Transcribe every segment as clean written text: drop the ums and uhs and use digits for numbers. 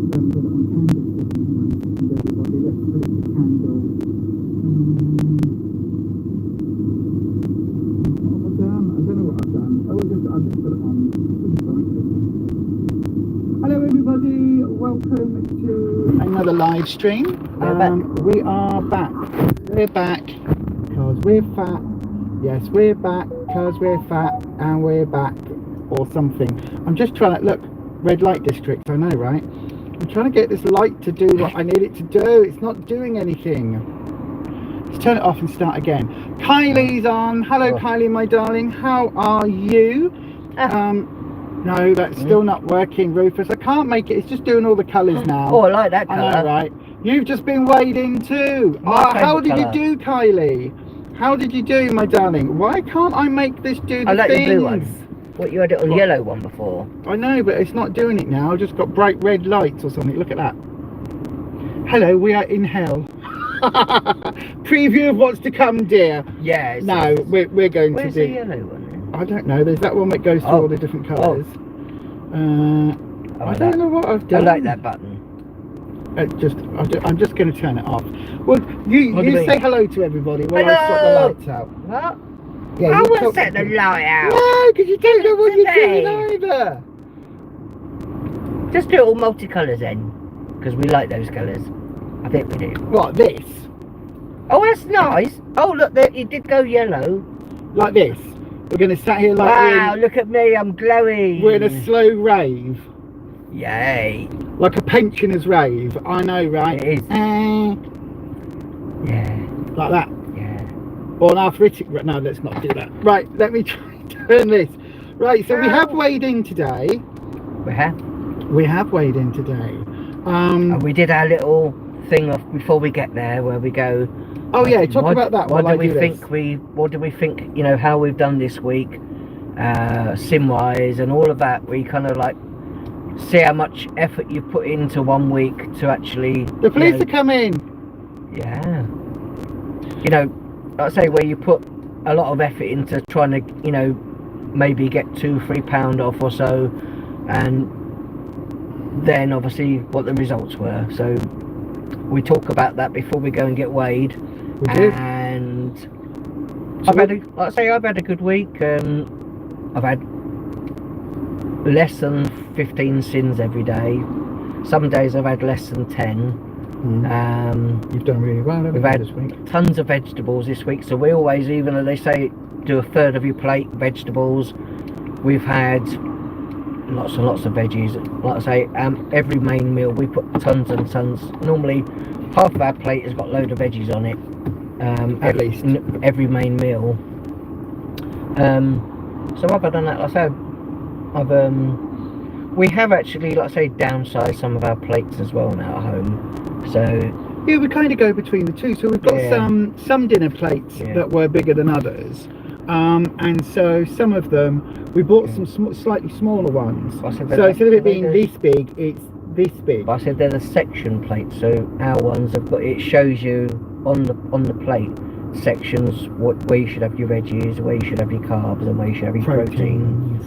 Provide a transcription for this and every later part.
put it on candlestick in 1 second, everybody. Let's put it to candle. What have I done? I don't know what I've done. Oh, I'll just put it on. Hello everybody, welcome to another live stream. We are back. We're back because we're fat. Yes, we're back because we're fat and we're back or something. I'm just trying to look, red light district, I know, right? I'm trying to get this light to do what I need it to do. It's not doing anything. Let's turn it off and start again. Kylie's on. Hello Kylie, my darling. How are you? No, that's still not working, Rufus. I can't make it. It's just doing all the colours now. Oh, I like that colour. I know, right? You've just been wading too. How did you do, Kylie? How did you do, my darling? Why can't I make this do the thing? I like the blue ones. What, you had it on yellow one before? I know, but it's not doing it now. I've just got bright red lights or something. Look at that. Hello, we are in hell. Preview of what's to come, dear. Yeah. No, we're going where's to do... the yellow one? I don't know. There's that one that goes through all the different colours. I don't know what I've done. I like that button. I'm just going to turn it off. Well, you say hello to everybody while I swap the lights out. What? Yeah, I won't set the light out. No, because you don't know what you're doing either. Just do it all multicolours then, because we like those colours. I think we do. What, this? Oh, that's nice. Oh, look, there, it did go yellow. Like this? We're going to sat here like... Wow, look at me, I'm glowing. We're in a slow rave. Yay. Like a pensioner's rave. I know, right? It is. Yeah. Like that. Yeah. Or an arthritic... No, let's not do that. Right, let me try and turn this. Right, so we have weighed in today. We have? We have weighed in today. And we did our little thing off before we get there where we go... Oh yeah, talk about that. What do we think, you know, how we've done this week, sim wise and all of that. We kind of like see how much effort you put into 1 week to actually... The police are coming! Yeah. You know, like I say, where you put a lot of effort into trying to, you know, maybe get £2-3 off or so, and then obviously what the results were. So we talk about that before we go and get weighed. We do. And so I've had a good week. I've had less than 15 sins every day. Some days I've had less than 10. You've done really well, haven't you, we've had this week? Tons of vegetables this week, so we always, even though they say do a third of your plate vegetables, we've had lots and lots of veggies. Like I say, every main meal we put tons and tons. Normally half of our plate has got a load of veggies on it, at least every main meal. So I've done that. Like I say, we have actually, like I say, downsized some of our plates as well now at home. So yeah, we kind of go between the two. So we've got some dinner plates that were bigger than others, and so some of them we bought some slightly smaller ones. So instead of it being this big, it's this big. I said they're the section plates. So our ones have got, it shows you on the plate sections where you should have your veggies, where you should have your carbs, and where you should have your protein.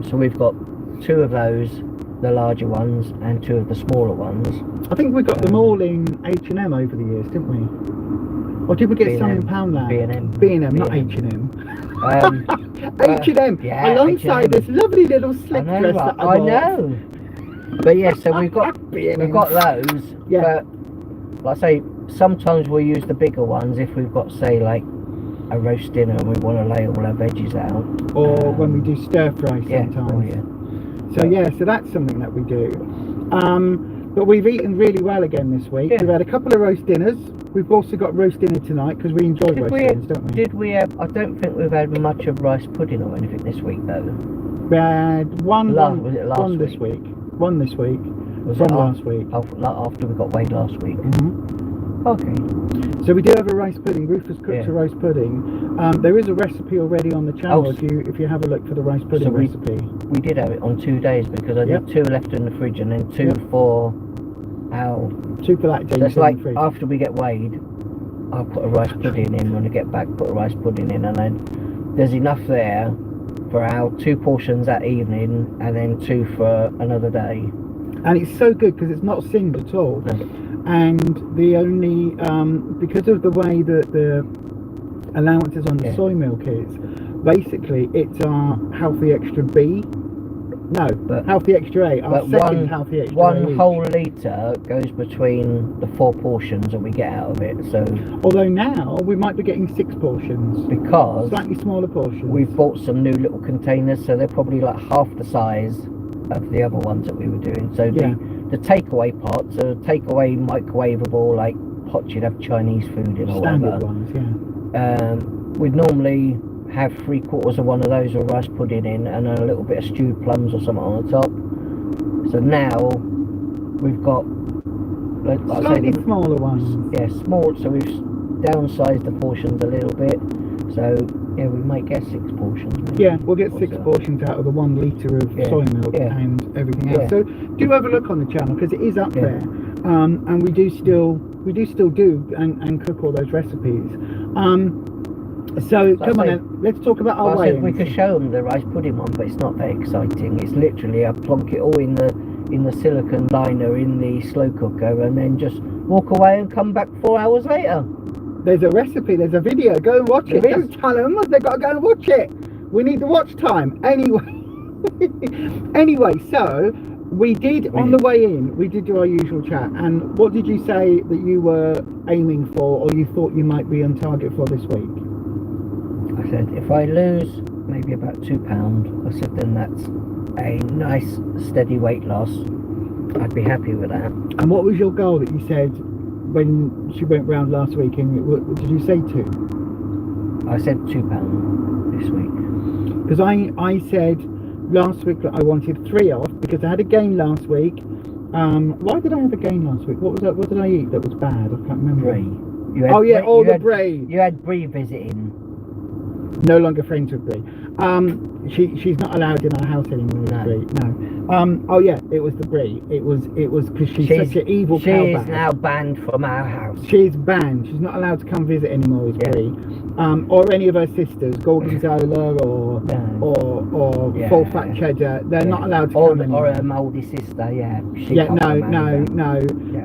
So we've got 2 of those, the larger ones, and 2 of the smaller ones. I think we got them all in H&M over the years, didn't we? Or did we get some in Poundland? B&M, not H&M. H&M, alongside this lovely little slip dress that I know. But yeah, so we've got those. Yeah. But like I say, sometimes we'll use the bigger ones if we've got, say, like a roast dinner and we want to lay all our veggies out. Or when we do stir fry sometimes. So so that's something that we do. But we've eaten really well again this week. We've had a couple of roast dinners. We've also got roast dinner tonight because we enjoy roast dinners, don't we? Did we have? I don't think we've had much of rice pudding or anything this week though. We had one this week. One this week. Was from it last week. After we got weighed last week. Okay. So we do have a rice pudding. Rufus cooked a rice pudding. There is a recipe already on the channel if you have a look for the rice pudding recipe. We did have it on 2 days because I did 2 left in the fridge and then 2 for our... 2 for that day. So it's like after we get weighed, I'll put a rice pudding in. When I get back, put a rice pudding in, and then there's enough there for our 2 portions that evening and then 2 for another day. and it's so good because it's not singed at all. No. And the only because of the way that the allowances on the soy milk is, basically it's our healthy extra B. No, but healthy extra A. Our second healthy extra A. One whole litre goes between the 4 portions that we get out of it. So although now we might be getting 6 portions, because slightly smaller portions. We've bought some new little containers, so they're probably like half the size of the other ones that we were doing. So the takeaway part, so takeaway microwavable, like pots you'd have Chinese food in or standard whatever. Ones, We'd normally have 3/4 of one of those or rice pudding in, and a little bit of stewed plums or something on the top. So now we've got slightly smaller ones. Yeah, small. So we've downsized the portions a little bit. So yeah, we might get 6 portions. Maybe. Yeah, we'll get 6 portions out of the 1 litre of soy milk and everything else. So do have a look on the channel because it is up there, and we do still do and cook all those recipes. So come on then, let's talk about our weigh-ins. We could show them the rice pudding one, but it's not very exciting. It's literally I plonk it all in the silicone liner in the slow cooker, and then just walk away and come back 4 hours later. There's a recipe, there's a video, go and watch it. Don't tell them, they've got to go and watch it. We need the watch time. Anyway, so we did on the way in, we did do our usual chat. And what did you say that you were aiming for, or you thought you might be on target for this week? I said, if I lose maybe about £2, I said, then that's a nice steady weight loss. I'd be happy with that. And what was your goal that you said when she went round last week? And what did you say 2? I said £2 this week. Because I said last week that I wanted 3 off because I had a gain last week. Why did I have a gain last week? What was that? What did I eat that was bad? I can't remember. Brie. Brie. You had Brie visiting. No longer friends with Brie. She's not allowed in our house anymore with Brie. No. Oh yeah, it was the Brie. It was because she's such an evil cow. She's now banned from our house. She's banned. She's not allowed to come visit anymore with Brie. Or any of her sisters, Gorgonzola or Full Fat Cheddar. They're not allowed to come anymore. Or her mouldy sister, No. Yeah.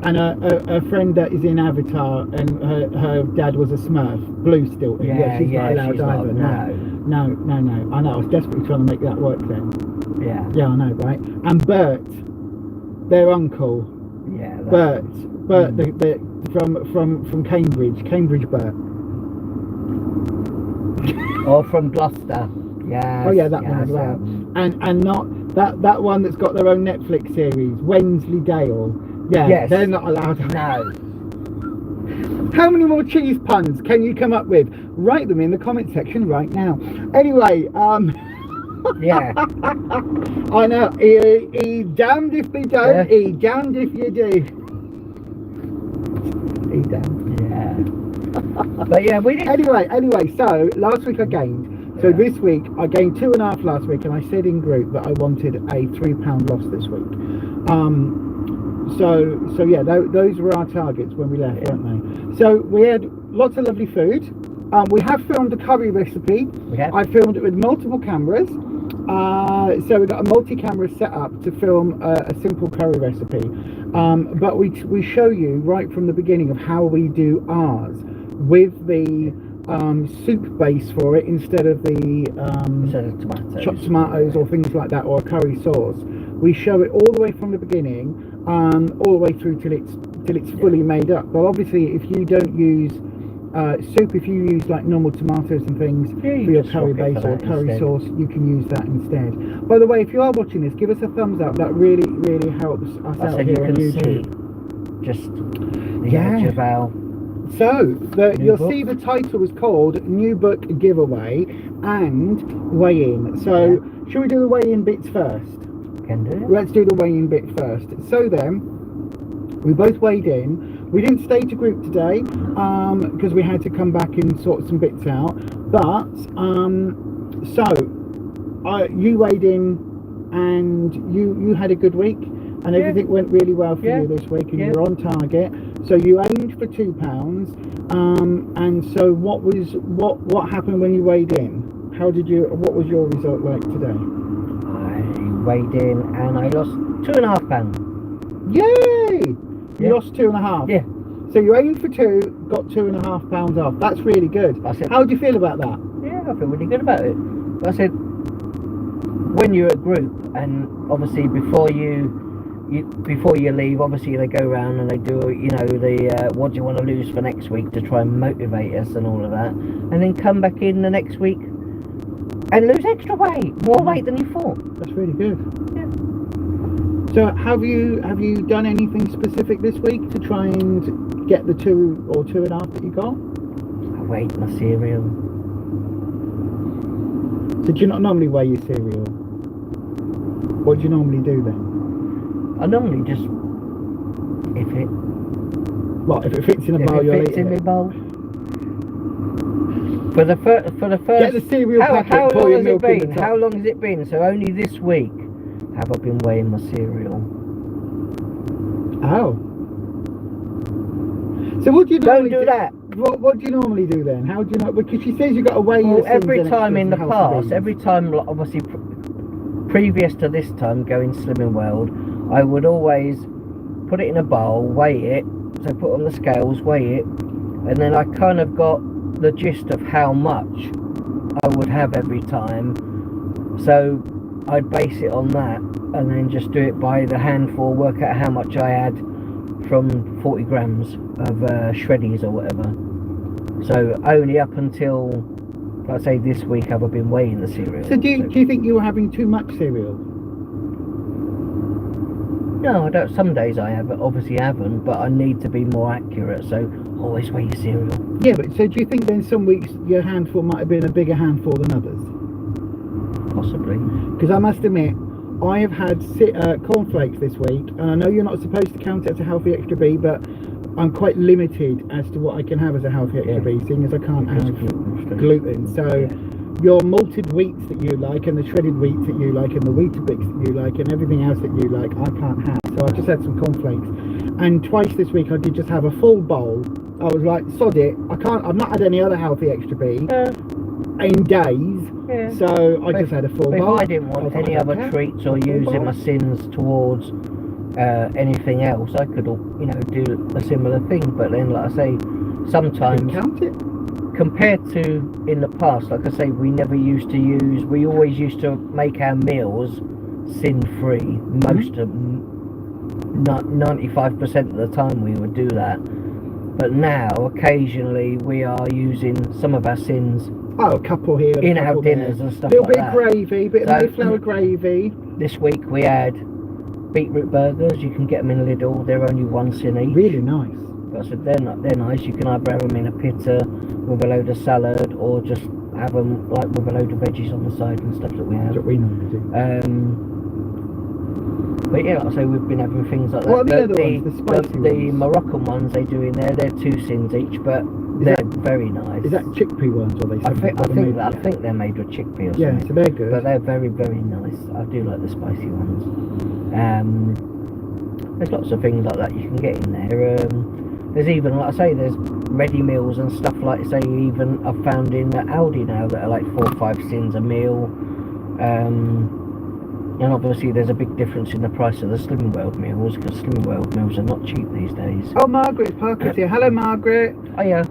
And a friend that is in Avatar, and her dad was a Smurf, blue still. She's not allowed either. No. I know. I was desperately trying to make that work then. Yeah, I know, right? And Bert, their uncle. Yeah. Bert, from Cambridge Bert. Or from Gloucester. Yeah. Oh yeah, that one as well. And not that one that's got their own Netflix series, Wensleydale. Yeah, yes. They're not allowed. No. How many more cheese puns can you come up with? Write them in the comment section right now. Anyway, yeah. I know. He damned if they don't. He damned if you do. He damned. Yeah. But yeah, we did. Anyway. So last week I gained. So this week I gained 2.5 last week, and I said in group that I wanted a £3 loss this week. So yeah, those were our targets when we left, weren't they? So we had lots of lovely food. We have filmed a curry recipe. I filmed it with multiple cameras. So we got a multi-camera setup to film a simple curry recipe. But we show you right from the beginning of how we do ours with the soup base for it instead of the chopped tomatoes or things like that, or a curry sauce. We show it all the way from the beginning, all the way through till it's fully made up. But obviously, if you don't use soup, if you use like normal tomatoes and things for your curry base or curry sauce, you can use that instead. By the way, if you are watching this, give us a thumbs up. That really, really helps us out here on YouTube. Just the edge of our. So you'll see the title is called New Book Giveaway and Weigh-In. So should we do the weigh-in bits first? Can do it. Let's do the weigh-in bit first. So then, we both weighed in. We didn't stay to group today because we had to come back and sort some bits out. But you weighed in, and you had a good week, and everything went really well for you this week, and you were on target. So you aimed for £2. And so what happened when you weighed in? What was your result like today? I weighed in and I lost £2.5. Yay! You Yeah. lost 2.5. Yeah. So you aimed for 2, got £2.50 off. That's really good. I said, How do you feel about that? yeah, I feel really good about it. I said, when you're a group, and obviously before you leave, obviously they go around and they do, the what do you want to lose for next week to try and motivate us and all of that, and then come back in the next week and lose extra weight, more weight than you thought. That's really good. Yeah. So have you done anything specific this week to try and get the 2 or 2.5 that you got? I weighed my cereal. So do you not normally weigh your cereal? What do you normally do then? I normally just, if it fits in a bowl, you'll eat fits in it. my bowl. For the first, Get the cereal packet, how pour long your has it milk in the been? top. How long has it been? So only this week have I been weighing my cereal. Oh. So what do you normally Don't do that. What do you normally do then? How do you know? Because she says you've got to weigh your Well, sins every and time extras in the and healthy past, beans. every time, like, obviously previous to this time going Slimming World, I would always put it in a bowl, weigh it, so put on the scales, weigh it, and then I kind of got the gist of how much I would have every time. So I'd base it on that and then just do it by the handful, work out how much I had from 40 grams of shreddies or whatever. So only up until, let's say, this week have I been weighing the cereal. So do you think you were having too much cereal? No, I don't. Some days I obviously haven't, but I need to be more accurate, so always weigh your cereal. Yeah, but so do you think then some weeks your handful might have been a bigger handful than others? Possibly. Because I must admit, I have had cornflakes this week, and I know you're not supposed to count it as a healthy extra B, but I'm quite limited as to what I can have as a healthy extra B, seeing as I can't have gluten. So your malted wheats that you like, and the shredded wheats that you like, and the Weetabix that you like, and everything else that you like, I can't have. So I just had some cornflakes, and twice this week I did just have a full bowl. I was like, sod it, I've not had any other healthy extra B in days. Yeah. So I just had a full bowl. If I didn't want any other treats or using my sins towards anything else, I could, do a similar thing. But then, like I say, sometimes Count it. compared to in the past, like I say, we always used to make our meals sin-free. Most of 95% of the time we would do that. But now, occasionally, we are using some of our sins. Oh, a couple here. In our dinners and stuff like that. Little bit of gravy, bit of Mayflower gravy. This week we had beetroot burgers. You can get them in Lidl. They're only 1 cent each. Really nice. But I said they're nice. You can either have them in a pita with a load of salad, or just have them like with a load of veggies on the side and stuff that we have. That's what we normally do. But yeah, like I say, we've been having things like that. What are the other ones? The spicy the ones? Moroccan ones they do in there. They're 2 cents each, but they're very nice. Is that chickpea ones, or they? I think they're made with chickpea or something. Yeah, so they're good. But they're very, very nice. I do like the spicy ones. There's lots of things like that you can get in there. There's even, like I say, there's ready meals and stuff like, say, even I've found in Aldi now that are like 4 or 5 cents a meal. And obviously there's a big difference in the price of the Slimming World meals, because Slimming World meals are not cheap these days. Oh, Margaret Parker's here. Hello, Margaret. Oh yeah.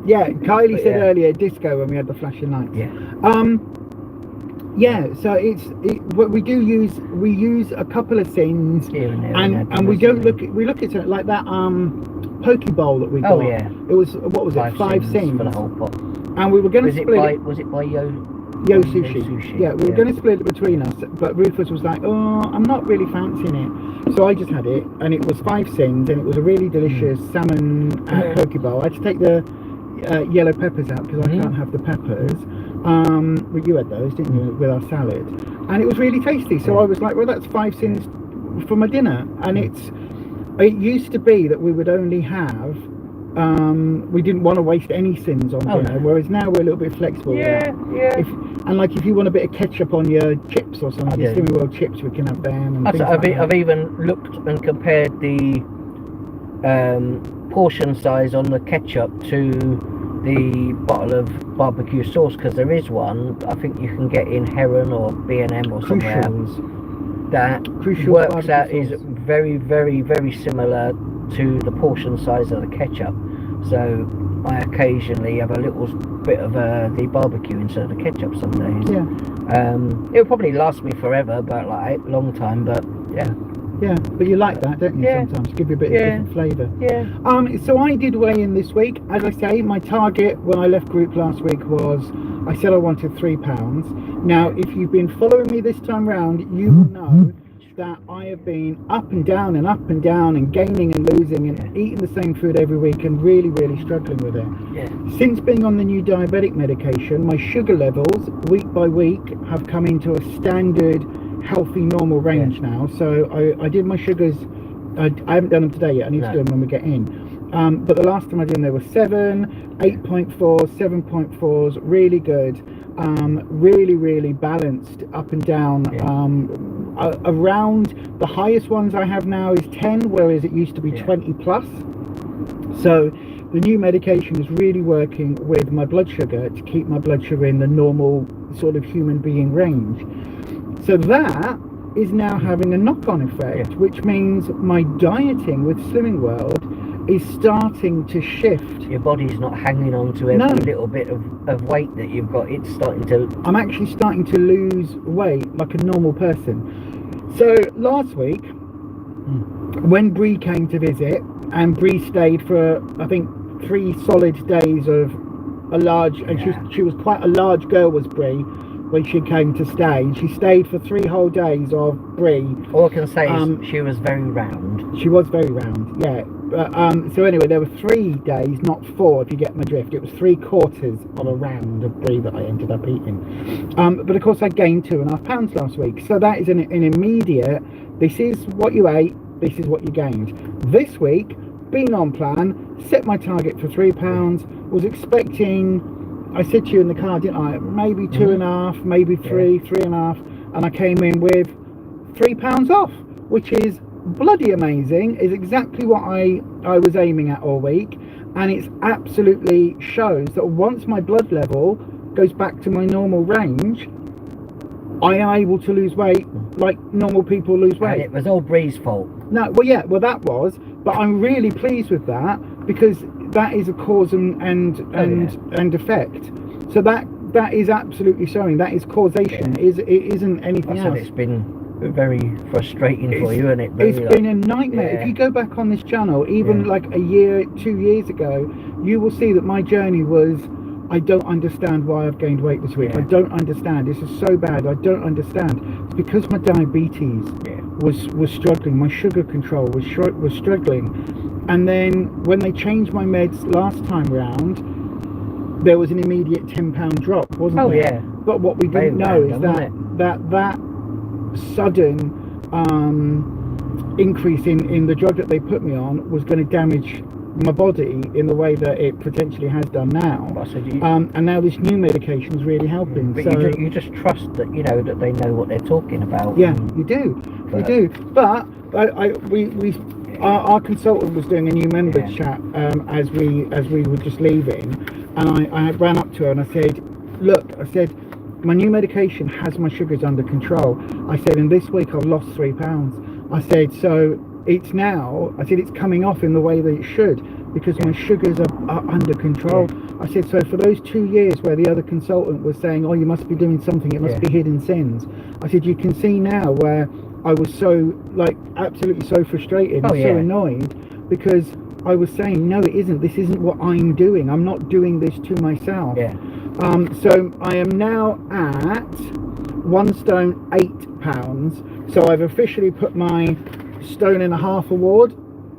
Yeah, Kylie said earlier disco when we had the flashing lights. Yeah. Yeah, so we use a couple of sins Here and there, and we don't look at something like that poke bowl that we got. Oh yeah. It was, what was it, 5 cents for the whole pot. And we were going to split Was it by Yo Sushi? Yeah, we were going to split it between us, but Rufus was like, oh, I'm not really fancying it. So I just had it, and it was 5 cents, and it was a really delicious salmon poke bowl. I had to take the yellow peppers out because I can't have the peppers. But you had those, didn't you, with our salad? And it was really tasty. So I was like, well, that's 5 cents for my dinner. And it used to be that we would only have, we didn't want to waste any sins on dinner, whereas now we're a little bit flexible. Yeah. And like if you want a bit of ketchup on your chips or something, your Slimming World chips, we can have them. And I've even looked and compared the portion size on the ketchup to the bottle of barbecue sauce, because there is one I think you can get in Heron or B&M or somewhere else. that Crucial works barbecue out is sauce. very, very, very similar to the portion size of the ketchup. So I occasionally have a little bit of the barbecue instead of the ketchup some days. Yeah. It'll probably last me forever, but like a long time. But yeah. Yeah, but you like that, don't you? Yeah. Sometimes give you a bit of different flavour. Yeah. So I did weigh in this week. As I say, my target when I left group last week was, I said I wanted £3. Now, if you've been following me this time round, you will know that I have been up and down and gaining and losing and eating the same food every week and really, really struggling with it. Yeah. Since being on the new diabetic medication, my sugar levels week by week have come into a standard healthy normal range now. So I did my sugars. I haven't done them today yet. I need to do them when we get in. But the last time I did them, they were 7, 8.4, 7.4s, really good. Really, really balanced up and down. Around the highest ones I have now is 10, whereas it used to be 20 plus. So the new medication is really working with my blood sugar to keep my blood sugar in the normal sort of human being range. So that is now having a knock-on effect, which means my dieting with Slimming World is starting to shift. Your body's not hanging on to every little bit of weight that you've got. It's starting to... I'm actually starting to lose weight like a normal person. So last week, when Bree came to visit, and Bree stayed for, I think, 3 solid days of a large, and she was quite a large girl, was Bree, when she came to stay. She stayed for 3 whole days of Bree. All I can say is she was very round. She was very round, yeah. So anyway, there were 3 days, not 4, if you get my drift. It was 3/4 of a round of Brie that I ended up eating. But of course, I gained 2.5 pounds last week. So that is an immediate, this is what you ate, this is what you gained. This week, been on plan, set my target for £3, was expecting, I said to you in the car, didn't I, maybe 2.5, maybe 3, 3.5, and I came in with £3 off, which is bloody amazing. Is exactly what I was aiming at all week, and it's absolutely shows that once my blood level goes back to my normal range, I am able to lose weight like normal people lose weight. And it was all Bree's fault. No, well, yeah, well that was, but I'm really pleased with that because that is a cause and effect. So that is absolutely showing. That is causation. It isn't anything else. It's been very frustrating for you, isn't it? It's been a nightmare. If you go back on this channel, even like a year, 2 years ago, you will see that my journey was, I don't understand why I've gained weight this week. I don't understand. This is so bad. I don't understand. It's because my diabetes was struggling. My sugar control was struggling. And then when they changed my meds last time round, there was an immediate £10 drop, wasn't there? Yeah. But what we didn't know is that sudden increase in the drug that they put me on was going to damage my body in the way that it potentially has done now. And now this new medication is really helping. But so you just trust that that they know what they're talking about. Yeah, you do. But our consultant was doing a new members chat as we were just leaving, and I ran up to her and I said, look, I said, my new medication has my sugars under control. I said, and this week I've lost £3. I said, so it's now, I said, it's coming off in the way that it should because my sugars are under control. I said, so for those 2 years where the other consultant was saying, oh, you must be doing something, it must be hidden sins. I said, you can see now where I was so, like, absolutely so frustrated and so annoyed because I was saying, no, it isn't. This isn't what I'm doing. I'm not doing this to myself. So I am now at 1 stone 8 pounds. So I've officially put my 1.5 stone award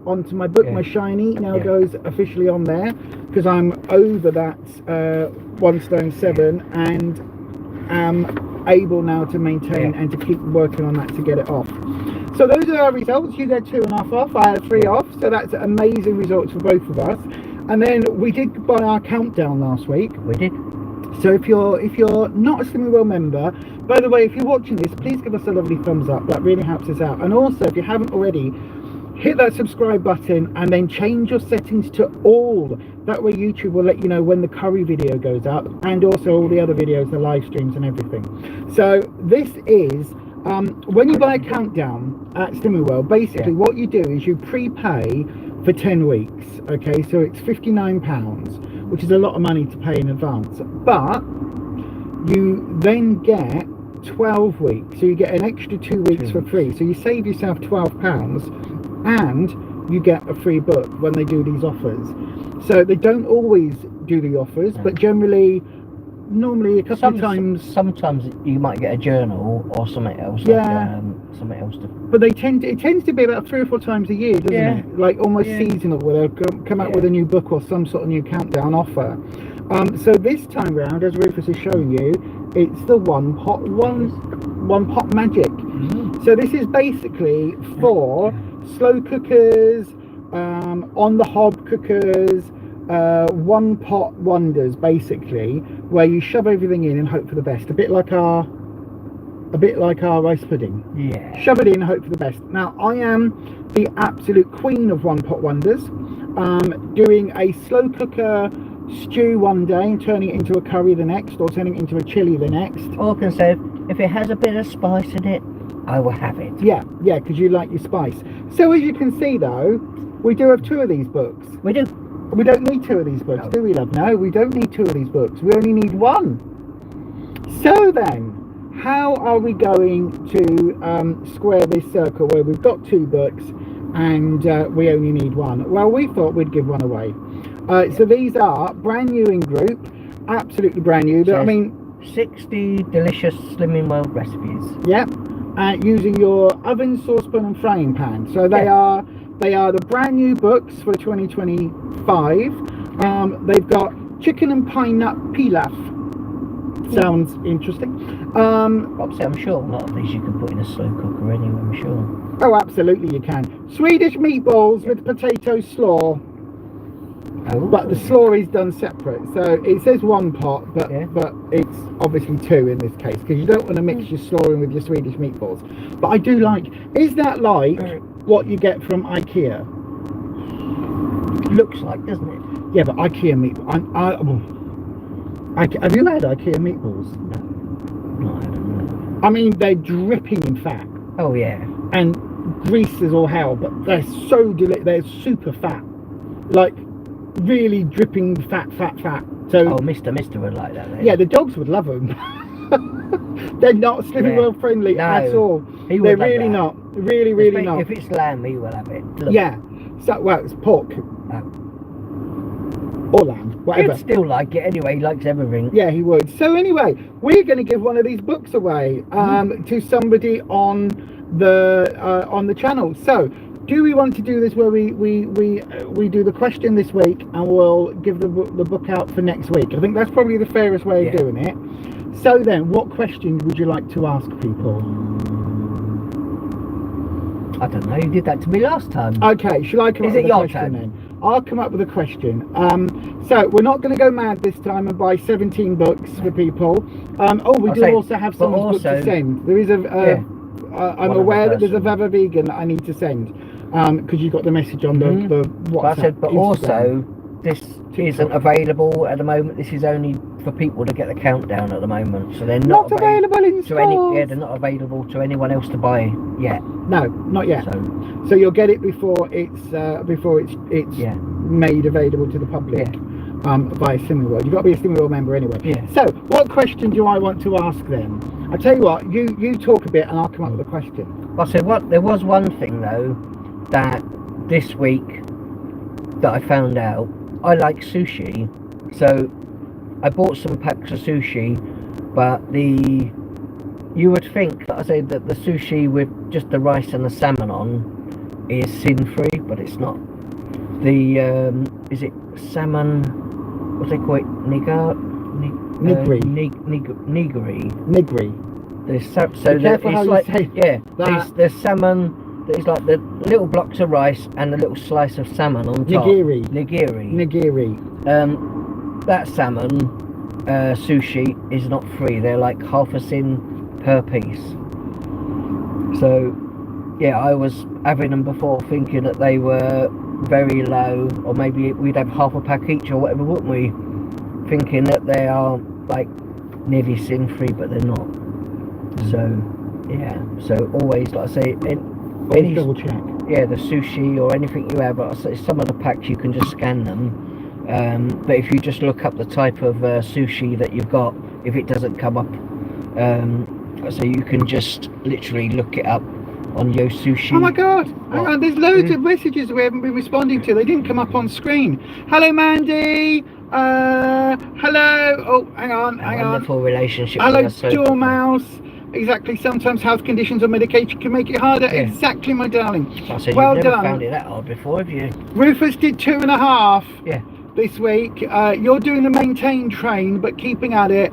onto my book. My shiny now goes officially on there because I'm over that 1 stone 7 and am able now to maintain and to keep working on that to get it off. So those are our results. You got 2.5 off, I had 3 off, so that's amazing results for both of us. And then we did buy our countdown last week. We did. So if you're not a Slimming World member, by the way, if you're watching this, please give us a lovely thumbs up. That really helps us out. And also, if you haven't already, hit that subscribe button and then change your settings to all. That way YouTube will let you know when the curry video goes up and also all the other videos, the live streams and everything. So this is When you buy a countdown at Slimming World, basically what you do is you prepay for 10 weeks. Okay, so it's £59, which is a lot of money to pay in advance. But you then get 12 weeks, so you get an extra 2 weeks for free. So you save yourself £12, and you get a free book when they do these offers. So they don't always do the offers, but normally a couple of times. Sometimes you might get a journal or something else. Yeah. Like, something else to. But it tends to be about 3 or 4 times a year, doesn't it? Like almost seasonal, where they'll come out with a new book or some sort of new countdown offer. So this time round, as Rufus is showing you, it's the one pot magic. So this is basically for slow cookers, on the hob cookers, one pot wonders, basically, where you shove everything in and hope for the best. A bit like our rice pudding. Yeah. Shove it in, hope for the best. Now I am the absolute queen of one pot wonders. Doing a slow cooker stew one day and turning it into a curry the next, or turning it into a chili the next. All I can say, if it has a bit of spice in it, I will have it. Yeah, because you like your spice. So as you can see though, we do have 2 of these books. We do. We don't need 2 of these books, do we, love? No, we don't need 2 of these books. We only need 1. So then, how are we going to square this circle where we've got 2 books and we only need 1? Well, we thought we'd give 1 away. So these are brand new in group, absolutely brand new. I mean, 60 delicious Slimming World recipes. Yep. Using your oven, saucepan and frying pan. So they are the brand new books for 2025. They've got chicken and pine nut pilaf. Sounds interesting. Obviously, I'm sure a lot of these you can put in a slow cooker anyway, I'm sure. Oh, absolutely you can. Swedish meatballs with potato slaw. Oh. But the slaw is done separate. So it says 1 pot, but it's obviously 2 in this case, because you don't want to mix your slaw in with your Swedish meatballs. But I do like, is that like what you get from IKEA? Looks like, doesn't it? Yeah, but IKEA meatballs. Have you had IKEA meatballs? No, I don't know. I mean, they're dripping in fat. Oh yeah. And grease is all hell, but they're so they're super fat. Like, really dripping fat. So Mr. would like that then. Yeah, the dogs would love them. They're not Slimming World friendly at all. They're really not. Really not. If it's lamb, he will have it. Look. Yeah. So, well, it's pork. Or lamb, whatever. He'd still like it anyway, he likes everything. Yeah, he would. So anyway, we're going to give 1 of these books away to somebody on the channel. So, do we want to do this where we do the question this week and we'll give the book out for next week? I think that's probably the fairest way of doing it. So then, what questions would you like to ask people? I don't know, you did that to me last time. Okay, shall I come up with a question then? I'll come up with a question. So we're not going to go mad this time and buy 17 books for people. We do also have someone's book to send. There is I'm aware that there's a Vava Vegan that I need to send, because you got the message on the WhatsApp. But also, this isn't available at the moment. This is only for people to get the countdown at the moment. So they're not available in stores. they're not available to anyone else to buy yet. No, not yet. So you'll get it before it's made available to the public. Via Slimming World. You've got to be a Slimming World member anyway. So what question do I want to ask them? I tell you what, you talk a bit and I'll come up with a question. Well, so there was one thing though that this week that I found out. I like sushi, so I bought some packs of sushi, but you would think that that the sushi with just the rice and the salmon on is sin-free, but it's not. The is it salmon? What do they call it? Nigiri. There's salmon. There's like the little blocks of rice and a little slice of salmon on top. Nigiri. That salmon sushi is not free. They're like half a sin per piece. So yeah, I was having them before thinking that they were very low, or maybe we'd have half a pack each or whatever, wouldn't we? Thinking that they are like nearly sin free, but they're not. So Yeah. So always, like I say, Always double check. yeah, the sushi or anything you have, like I say, some of the packs you can just scan them. But if you just look up the type of sushi that you've got, if it doesn't come up, so you can just literally look it up on Yo Sushi. Oh my god, hang on, there's loads of messages we haven't been responding to. They didn't come up on screen. Hello Mandy, hello, oh hang on. Wonderful relationship Hello with us, so Dormouse. Exactly, sometimes health conditions or medication can make it harder. Yeah. Exactly, my darling. I said, Well you've never done. found it that hard before, have you? Rufus did 2.5. Yeah. This week. You're doing the maintain train, but keeping at it,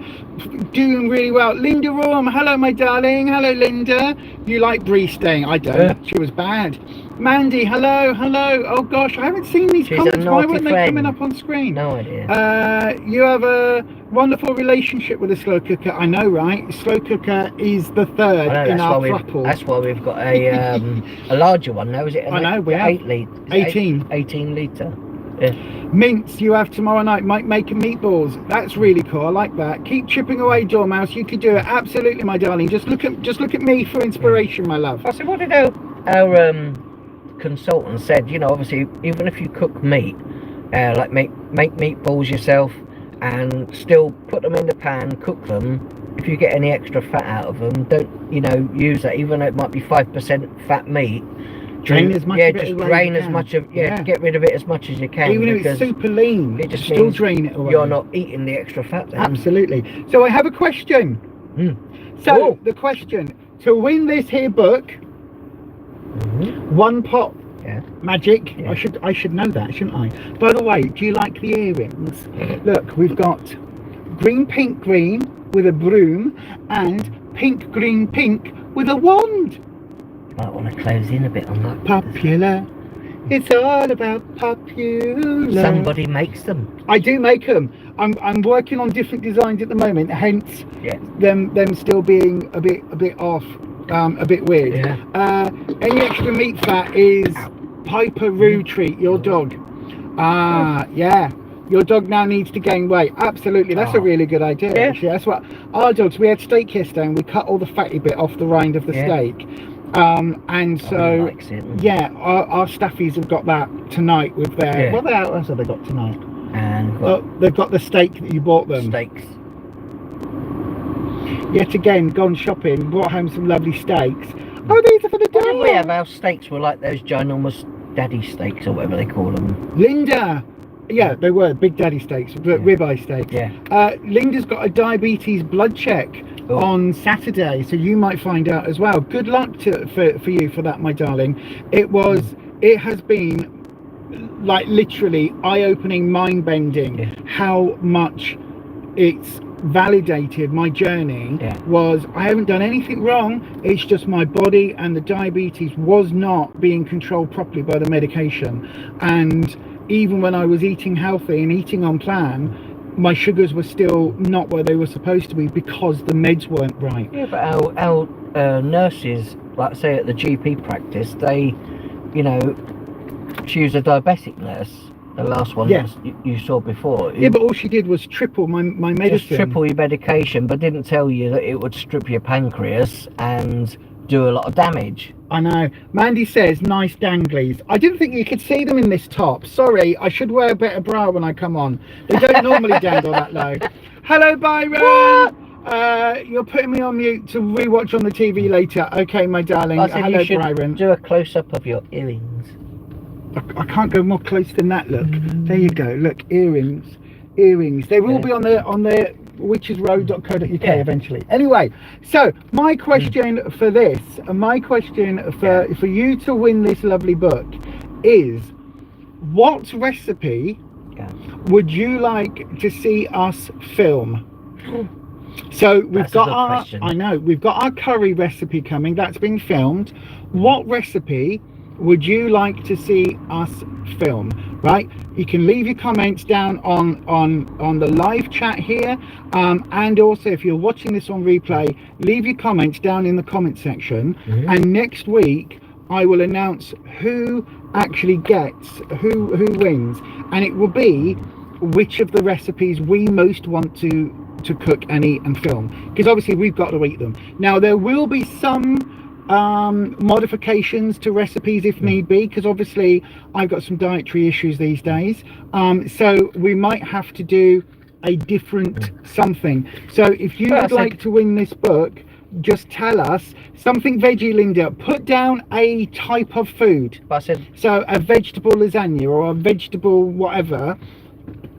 doing really well. Linda Raum, hello my darling. Hello Linda. You like Bree staying? I don't. Yeah. She was bad. Mandy, hello. Oh gosh, I haven't seen these She's comments. a Why naughty weren't they friend. coming up on screen? No idea. You have a wonderful relationship with a slow cooker. I know, right? Slow cooker is the third I know, in our that's throuple. why we've got a larger one now, is it? I know, we have. 8 litre. 18. 18 litre. Yeah. Mince you have tomorrow night, Mike making meatballs. That's really cool. I like that. Keep chipping away, Dormouse. You could do it. Absolutely, my darling. Just look at me for inspiration, my love. I said, what did our consultant said? You know, obviously, even if you cook meat, like make meatballs yourself and still put them in the pan, cook them. If you get any extra fat out of them, don't use that. Even though it might be 5% fat meat. Drain as much. Just drain as much of get rid of it as much as you can. Even if it's super lean, it just still drain it away. You're not eating the extra fat then. Absolutely. So I have a question. So the question: to win this here book, one pot magic. Yeah. I should know that, shouldn't I? By the way, do you like the earrings? Look, we've got green, pink, green with a broom, and pink, green, pink with a wand. Might want to close in a bit on that. Popular. It's all about popular. Somebody makes them. I do make them. I'm working on different designs at the moment, hence them still being a bit off, a bit weird. Yeah. Any extra meat fat is Piper Roo treat, your dog. Yeah. Your dog now needs to gain weight. Absolutely, that's a really good idea. Actually, that's what our dogs. We had steak yesterday, and we cut all the fatty bit off the rind of the steak. And so our staffies have got that tonight with their what else have they got tonight? And they've got the steak that you bought them. Steaks. Yet again, gone shopping, brought home some lovely steaks. Oh, these are for the dog. We have our steaks were like those ginormous daddy steaks or whatever they call them. Linda. Yeah, they were big daddy steaks, ribeye steaks. Yeah. Linda's got a diabetes blood check on Saturday, so you might find out as well. Good luck for you for that, my darling. It has been like literally eye-opening, mind-bending how much it's validated my journey. Was I haven't done anything wrong, it's just my body and the diabetes was not being controlled properly by the medication. And even when I was eating healthy and eating on plan, my sugars were still not where they were supposed to be because the meds weren't right. Yeah, but our nurses, like say at the GP practice, they, she was a diabetic nurse, the last one you saw before. Yeah, but all she did was triple my medicine. Just triple your medication, but didn't tell you that it would strip your pancreas and do a lot of damage. I know. Mandy says nice danglies. I didn't think you could see them in this top. Sorry, I should wear a better bra when I come on. They don't normally dangle that low. Hello, Byron. You're putting me on mute to rewatch on the TV later. Okay, my darling. Hello, Byron. Do a close-up of your earrings. I can't go more close than that. Look, there you go. Look, earrings. They will be on the witchesroad.co.uk eventually. Anyway, so my question for this, for you to win this lovely book is, what recipe would you like to see us film? So we've got our curry recipe coming. That's been filmed. What recipe would you like to see us film? Right, you can leave your comments down on the live chat here, and also if you're watching this on replay, leave your comments down in the comment section. And next week I will announce who actually gets who wins, and it will be which of the recipes we most want to to cook and eat and film, because obviously we've got to eat them. Now there will be some modifications to recipes if need be, because obviously I've got some dietary issues these days, so we might have to do a different something. So if you would like to win this book, just tell us something veggie, Linda. Put down a type of food. So a vegetable lasagna or a vegetable whatever.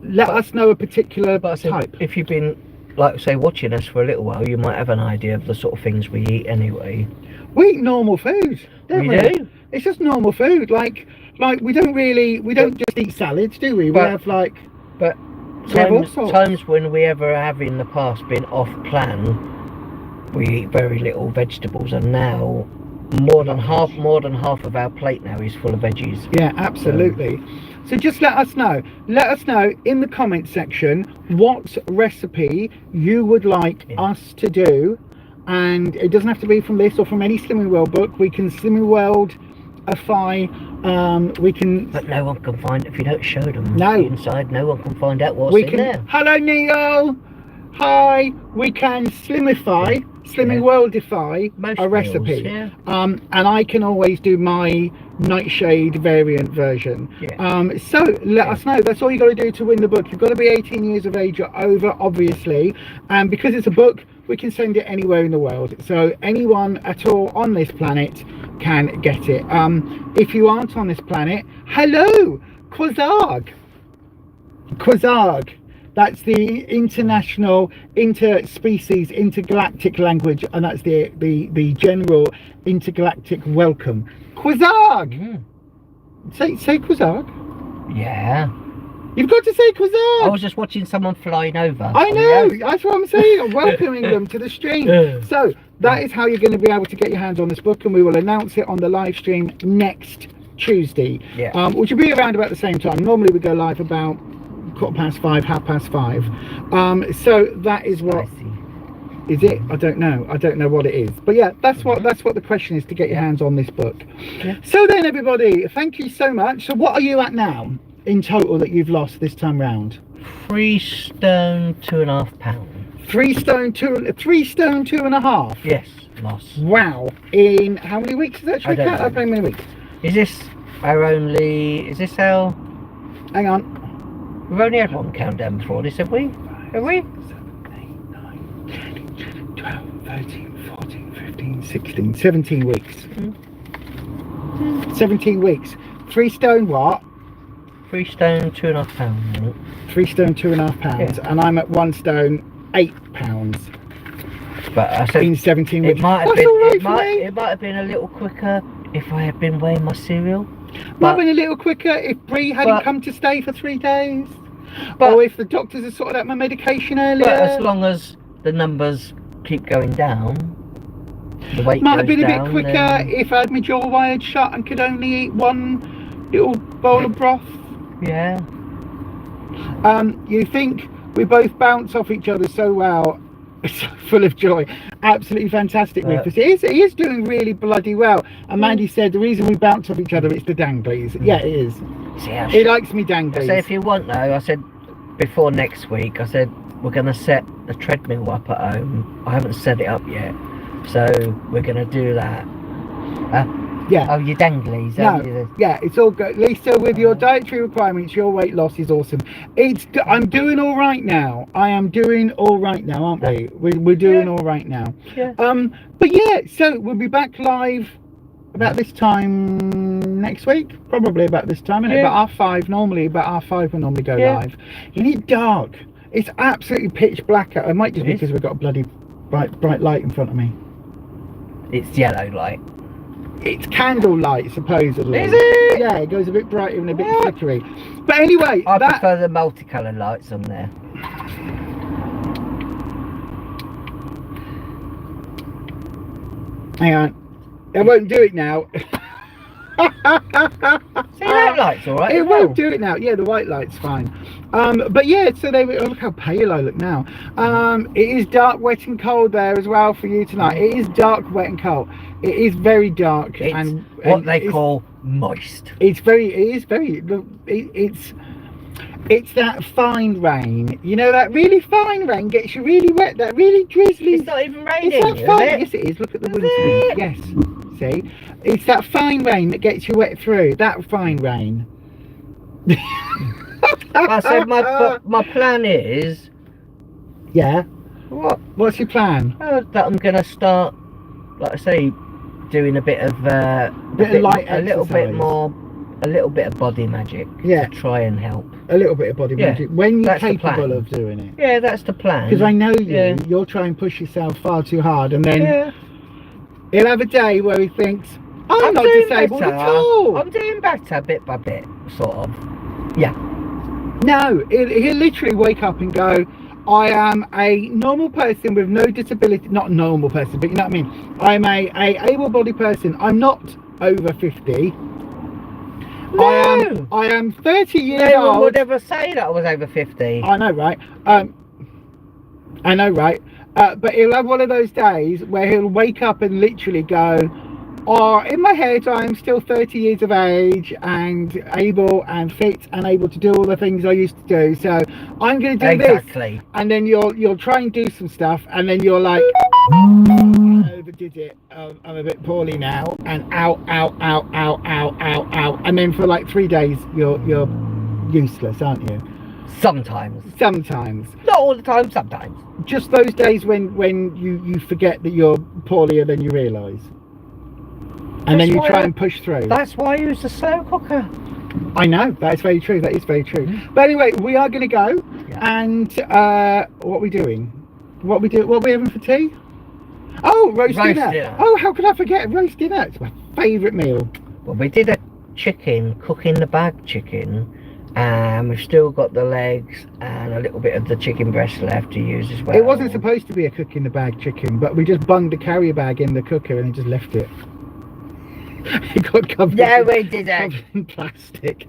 Let us know a particular type. If you've been, like say, watching us for a little while, you might have an idea of the sort of things we eat anyway. We eat normal food, don't we? Do? It's just normal food. Like we don't just eat salads, do we? We have like... But times when we ever have in the past been off plan, we eat very little vegetables, and now more than half of our plate now is full of veggies. Yeah, absolutely. So just let us know in the comment section what recipe you would like us to do, and it doesn't have to be from this or from any Slimming World book. We can Slimming World-ify, we can... But no one can find, if you don't show them the inside, no one can find out what's in there. Hello Neil! Hi! We can Slimmify, Slimming Worldify a recipe. Meals, and I can always do my nightshade variant version. So let us know. That's all you got to do to win the book. You've got to be 18 years of age or over, obviously, and because it's a book, we can send it anywhere in the world, so anyone at all on this planet can get it. If you aren't on this planet, hello, Quasarg. That's the international, interspecies, intergalactic language, and that's the general intergalactic welcome. Quasarg! Say Quasarg. Yeah. You've got to say Quasarg. I was just watching someone flying over. I know, that's what I'm saying. I'm welcoming them to the stream. So that is how you're going to be able to get your hands on this book, and we will announce it on the live stream next Tuesday, which will be around about the same time. Normally we go live about 5:15, 5:30. So that is what... Is it? I don't know what it is, but yeah, that's what the question is, to get your hands on this book. So then everybody, thank you so much. So what are you at now in total that you've lost this time round? 3 stone 2.5 pounds. 3 stone 2.5. Yes, lost. Wow. In how many weeks is that? I don't know. How many weeks? Is this our... Hang on. We've only had one countdown before this, have we? 7, 8, 9, 10, 12, 13, 14, 15, 16, 17 weeks. 17 weeks. 3 stone what? 3 stone 2.5 pounds. 3 stone 2.5 pounds, and I'm at 1 stone 8 pounds. But I said in 17 weeks. It might have been a little quicker if I had been weighing my cereal. Might have been a little quicker if Bree hadn't come to stay for 3 days. Or if the doctors had sorted out my medication earlier. But as long as the numbers keep going down, the weight might have goes been a down, bit quicker if I had my jaw wired shut and could only eat 1 little bowl of broth. Yeah. You think we both bounce off each other so well. So full of joy, absolutely fantastic, Rufus. He is doing really bloody well. And Mandy said the reason we bounce off each other is the danglies. Yeah, it is. He likes me danglies. So if you want though, I said before next week, I said we're going to set the treadmill up at home. I haven't set it up yet, so we're going to do that. Yeah. Oh, your danglies. No. Yeah, it's all good. Lisa, with your dietary requirements, your weight loss is awesome. I'm doing all right now. I am doing all right now, aren't we? We're doing all right now. Yeah. But yeah, so we'll be back live about this time next week. Probably about this time, isn't it? About 5:30 normally. About 5:30 we normally go live. And it's dark. It's absolutely pitch black out. It might just be because we've got a bloody bright light in front of me. It's yellow light. It's candlelight, supposedly. Is it? Yeah, it goes a bit brighter and a bit flickery. But anyway, I prefer the multicolour lights on there. Hang on. I won't do it now. See, that light's alright. It won't do it now. Yeah, the white light's fine. But yeah, so look how pale I look now. It is dark, wet and cold there as well for you tonight. It is dark, wet and cold. It is very dark. It's what they call moist. It's It's that fine rain. You know, that really fine rain gets you really wet. That really drizzly. It's not even raining, It's that is fine. it? Yes, it is. Look at the Is windscreen. it? Yes. See, it's that fine rain that gets you wet through. That fine rain. I said my plan is Yeah. what? What's your plan? Oh, that I'm gonna start, like I say, doing a bit of Bit of light a little bit exercise. more, a little bit of body magic Yeah. to try and help. A little bit of body Yeah, magic when you're that's the capable plan. of doing it. Yeah, that's the plan. Because I know you. Yeah. You'll try and push yourself far too hard, and then Yeah. he'll have a day where he thinks, I'm not doing disabled better. at all. I'm doing better bit by bit, sort of. Yeah. No, he'll literally wake up and go, I am a normal person with no disability. Not a normal person, but you know what I mean. I'm a able-bodied person. I'm not over 50. No. I am 30 years No one old. would ever say that I was over 50. I know, right? I know, right? But he'll have one of those days where he'll wake up and literally go, oh, in my head, I'm still 30 years of age and able and fit and able to do all the things I used to do. So I'm going to do Exactly. this. And then you'll try and do some stuff. And then you're like, I overdid it. I'm a bit poorly now. And out. And then for like 3 days, you're useless, aren't you? Sometimes. Sometimes. Not all the time, sometimes. Just those days when you forget that you're poorlier than you realise. And then you try and push through. That's why I use the slow cooker. I know, that's very true. That is very true. But anyway, we are going to go. Yeah. And what are we doing? What are we having for tea? Oh, roast dinner. Oh, how could I forget roast dinner? It's my favourite meal. Well, we did a chicken, cook in the bag chicken. And we've still got the legs and a little bit of the chicken breast left to use as well. It wasn't supposed to be a cook in the bag chicken, but we just bunged a carrier bag in the cooker and just left it. It got covered. Yeah, we did it. In plastic.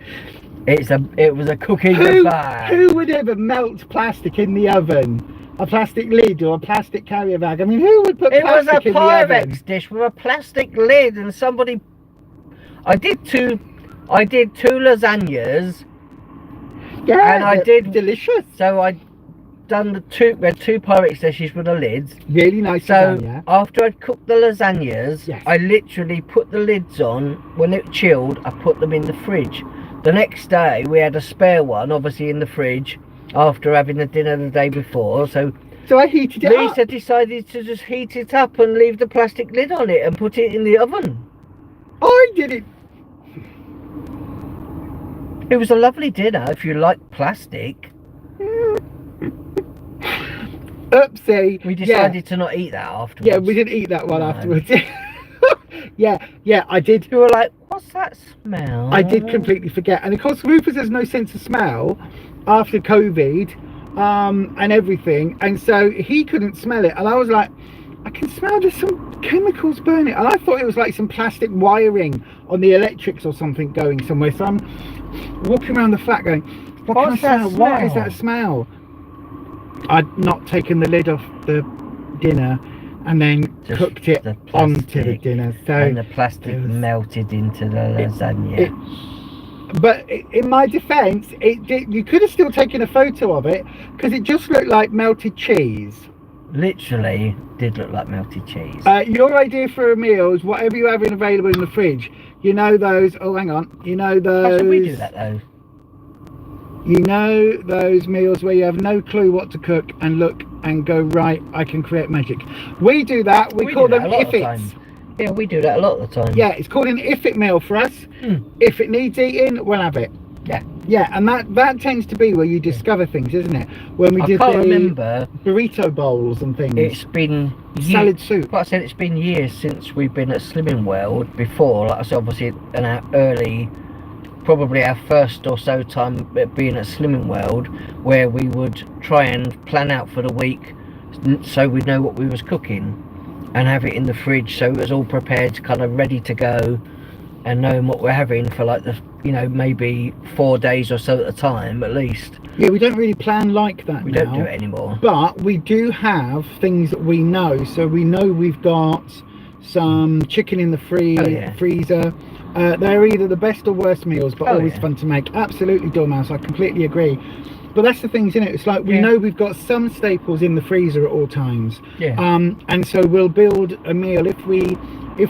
It was a cook in the bag. Who would ever melt plastic in the oven? A plastic lid or a plastic carrier bag? I mean, who would put plastic in the oven? It was a Pyrex dish with a plastic lid, and somebody. I did two lasagnas. Yeah, and I did delicious. So I done we had two Pyrex dishes with the lids. Really nice lasagna. After I'd cooked the lasagnas, yes. I literally put the lids on. When it chilled, I put them in the fridge. The next day we had a spare one, obviously in the fridge, after having the dinner the day before. So I heated it up. Lisa decided to just heat it up and leave the plastic lid on it and put it in the oven. I did it. It was a lovely dinner if you like plastic. Oopsie. We decided to not eat that afterwards. Yeah, we didn't eat that one afterwards. yeah, I did. You were like, what's that smell? I did completely forget. And of course, Rufus has no sense of smell after COVID and everything. And so he couldn't smell it. And I was like, I can smell there's some chemicals burning. And I thought it was like some plastic wiring on the electrics or something going somewhere. So I'm walking around the flat going, what is that smell? I'd not taken the lid off the dinner and then just cooked it onto the dinner. So and the plastic melted into the lasagna. But in my defence, you could have still taken a photo of it because it just looked like melted cheese. Literally did look like melted cheese. Your idea for a meal is whatever you have available in the fridge. You know those, oh hang on, you know those... How should we do that though? You know those meals where you have no clue what to cook and look and go, right, I can create magic. We do that, we call them if-its. Yeah, we do that a lot of the time. Yeah, it's called an if-it meal for us. If it needs eating, we'll have it. Yeah, and that tends to be where you discover things, isn't it? When we did the burrito bowls and things. It's been salad soup. Like I said, it's been years since we've been at Slimming World before. Like I said, obviously in our early, probably our first or so time being at Slimming World, where we would try and plan out for the week so we'd know what we was cooking and have it in the fridge so it was all prepared, kind of ready to go, and knowing what we're having for like the, you know, maybe 4 days or so at a time at least. Yeah, we don't really plan like that. We don't do it anymore. But we do have things that we know. So we know we've got some chicken in the freezer. They're either the best or worst meals, but always fun to make. Absolutely, Dormouse, I completely agree. But that's the thing, isn't it? It's like we know we've got some staples in the freezer at all times. And so we'll build a meal if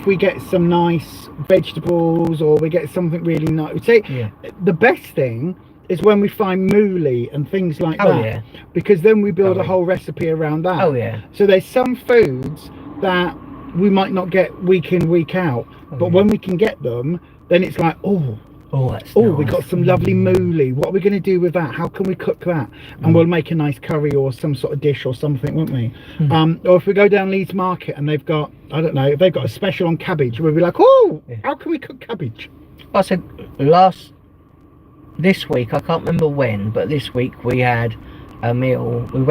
we get some nice vegetables, or we get something really nice. The best thing is when we find mouli and things like that, because then we build a whole recipe around that. So there's some foods that we might not get week in, week out, but when we can get them, then it's like, nice. We got some lovely mouli. What are we going to do with that? How can we cook that? And we'll make a nice curry or some sort of dish or something, won't we? Or if we go down Leeds Market and they've got, I don't know, if they've got a special on cabbage, we'll be like, how can we cook cabbage? I said this week, I can't remember when, but this week we had a meal. We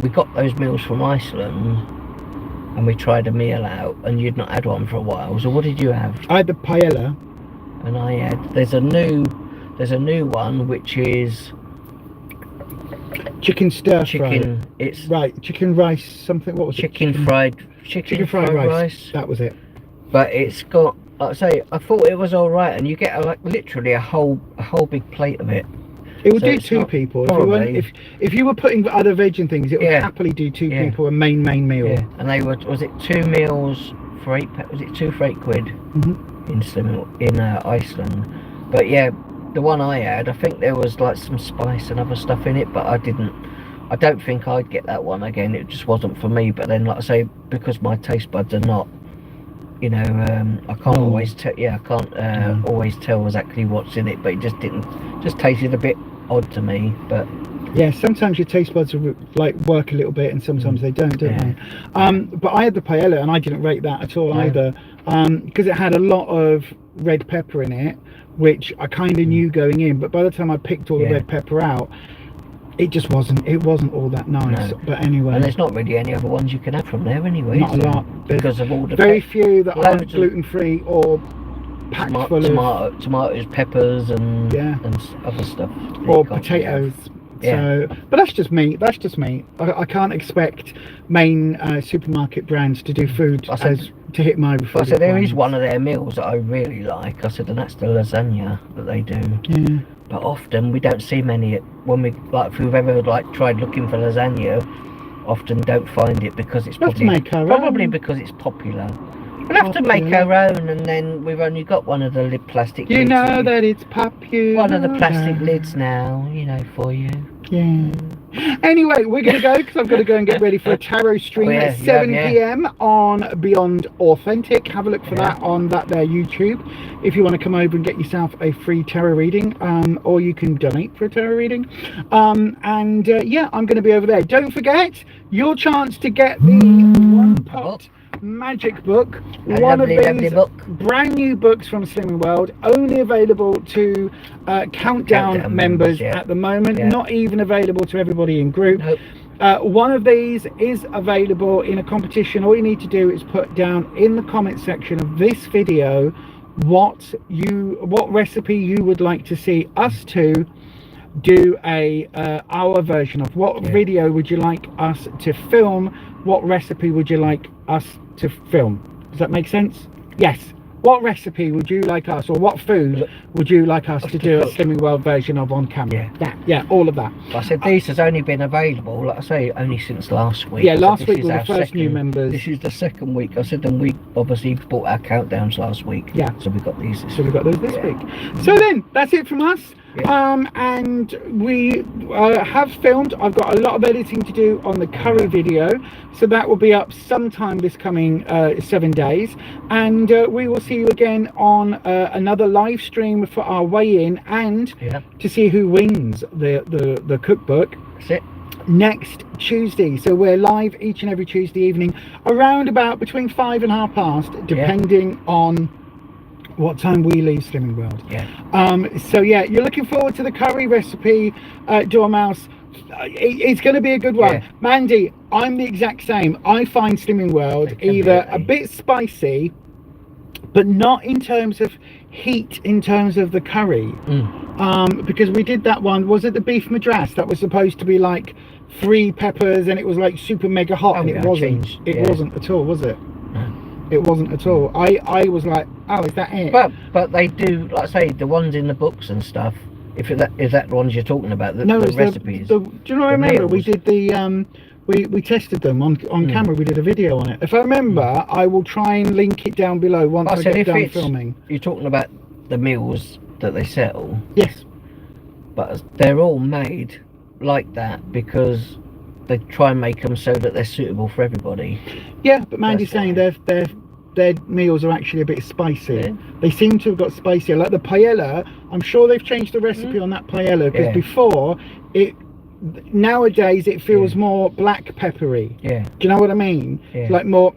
got those meals from Iceland, and we tried a meal out, and you'd not had one for a while. So what did you have? I had the paella. And I had, there's a new one which is chicken stir fry. It's right, chicken rice something. What was chicken it? Chicken fried rice. That was it. But it's got, like I say, I thought it was all right, and you get literally a whole big plate of it. It would do two people. If you were putting other veg and things, it would happily do two people a main meal. Yeah, and they were, was it 2 meals for £8? Was it 2 for £8 in Iceland? But yeah, the one I had, I think there was like some spice and other stuff in it, but I don't think I'd get that one again. It just wasn't for me. But then, like I say, because my taste buds are not, you know, I can't always tell. Yeah, I can't always tell exactly what's in it. But it just tasted a bit odd to me. But yeah, sometimes your taste buds are, like, work a little bit, and sometimes they don't they? But I had the paella, and I didn't rate that at all either, because it had a lot of red pepper in it, which I kind of knew going in. But by the time I picked all the red pepper out, it just wasn't all that nice. But anyway, and there's not really any other ones you can have from there anyway. Not a lot, because of all the very few that aren't gluten free or packed full of tomatoes, peppers, and other stuff, or potatoes. So, but that's just me. I can't expect main supermarket brands to do food to hit my food. I said there is one of their meals that I really like. I said, and that's the lasagna that they do. Yeah. But often we don't see many when we, like, if we've ever tried looking for lasagna, often don't find it because it's probably because it's popular. We'll have to make our own, and then we've only got one of the plastic lids. You know that it's popular. One of the plastic lids now, you know, for you. Yeah. Anyway, we're going to go, because I've got to go and get ready for a tarot stream at 7 p.m. on Beyond Authentic. Have a look for that on that there YouTube, if you want to come over and get yourself a free tarot reading, or you can donate for a tarot reading. I'm going to be over there. Don't forget your chance to get the One Pot Magic book, one of these brand new books from Slimming World, only available to countdown members at the moment, not even available to everybody in group. One of these is available in a competition. All you need to do is put down in the comment section of this video what recipe you would like to see us to do our version of. What video would you like us to film? What recipe would you like us to film? Does that make sense? Yes. What recipe would you like us, or what food would you like us to do a Slimming World version of on camera? Yeah, all of that. I said these has only been available, like I say, only since last week. Yeah, last week were the first new members. This is the second week. I said, and we obviously bought our countdowns last week. Yeah. So we got these. So we got those this week. So then, that's it from us. And we have filmed. I've got a lot of editing to do on the curry video, so that will be up sometime this coming 7 days, and we will see you again on another live stream for our weigh-in, and to see who wins the cookbook. That's it. Next Tuesday. So we're live each and every Tuesday evening around about between 5 and 5:30, depending on what time we leave Slimming World. So yeah, you're looking forward to the curry recipe, Dormouse. It's going to be a good one. Mandy, I'm the exact same. I find Slimming World either a bit spicy, but not in terms of heat, in terms of the curry. Because we did that one, was it the beef madras that was supposed to be like 3 peppers, and it was like super mega hot, and it wasn't. It wasn't at all, was it? It wasn't at all. I was like, oh, is that it? But they do, like I say, the ones in the books and stuff. If that is that the ones you're talking about, the it's recipes. do you know what I remember? We meals. did the we tested them on camera. We did a video on it. If I remember, I will try and link it down below once I get done filming. You're talking about the meals that they sell. Yes. But they're all made like that because they try and make them so that they're suitable for everybody. Yeah, but Mandy's saying their meals are actually a bit spicy. Yeah. They seem to have got spicier. Like the paella, I'm sure they've changed the recipe on that paella because before nowadays it feels more black peppery. Yeah. Do you know what I mean? Yeah. Like more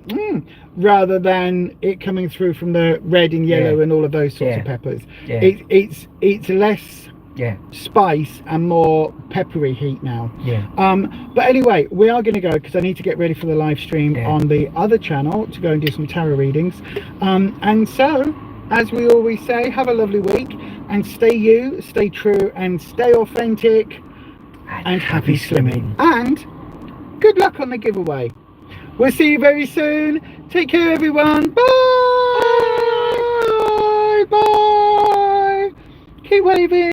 rather than it coming through from the red and yellow and all of those sorts of peppers. Yeah. It's less spice and more peppery heat now. But anyway, we are going to go because I need to get ready for the live stream on the other channel to go and do some tarot readings. And so, as we always say, have a lovely week and stay you, stay true and stay authentic and happy slimming. And good luck on the giveaway. We'll see you very soon. Take care, everyone. Bye. Bye. Keep waving.